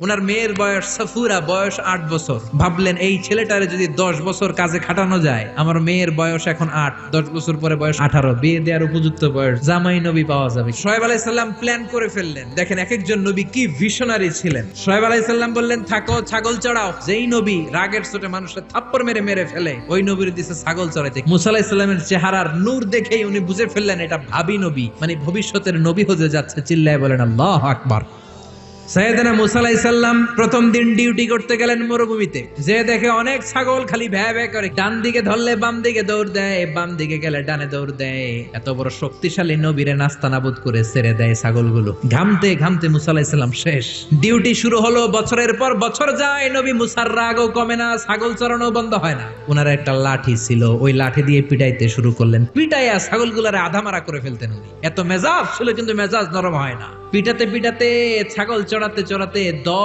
ওনার মেয়ের বয়স সাফুরা, বয়স 8 বছর। ভাবলেন এই ছেলেটারে যদি 10 বছর কাজে খাটানো যায়, আমার মেয়ের বয়স এখন 8, 10 বছর পরে বয়স 18, বিয়ে দেওয়ার উপযুক্ত বয়স, জামাই নবী পাওয়া যাবে। শোয়েব আলাইহিস সালাম প্ল্যান করে ফেললেন। দেখেন এক একজন নবী কি ভিশনারি ছিলেন। শোয়েব আলাইহিস সালাম বললেন, থাকো ছাগল চড়াও। যেই নবী রাগের চোটে মানুষের থাপ্পড় মেরে মেরে ফেলে, ওই নবীর দিছে ছাগল চড়াইতে। মুসা আলাইহিস সালামের চেহারার নূর দেখেই উনি বুঝে ফেললেন এটা ভাবী নবী, মানে ভবিষ্যতের নবী হতে যাচ্ছে। চিল্লায় বলেন আল্লাহু আকবার। সাইয়েদনা মুসা আলাইহিস সালাম প্রথম দিন ডিউটি করতে গেলেন মরুভূমিতে। যে দেখে অনেক ছাগল খালি ভ্যা ভ্যা করে, ডান দিকে ধরলে বাম দিকে দৌড় দেয়, বাম দিকে গেলে ডানে দৌড় দেয়। এত বড় শক্তিশালী নবীরে নাস্তানাবুদ করে ছেড়ে দেয় ছাগলগুলো। ঘামতে ঘামতে মুসা আলাইহিস সালাম শেষ। ডিউটি শুরু হলো, বছরের পর বছর যায়, নবী মুসার রাগও কমে না, ছাগল চড়ানো বন্ধ হয় না। ওনার একটা লাঠি ছিল, ওই লাঠি দিয়ে পিটাইতে শুরু করলেন। পিটাইয়া ছাগলগুলোরে আধামারা করে ফেলতেন উনি। এত মেজাজ ছিল কিন্তু মেজাজ নরম হয় না। পিটাতে পিটাতে ছাগল চড়াতে চড়াতে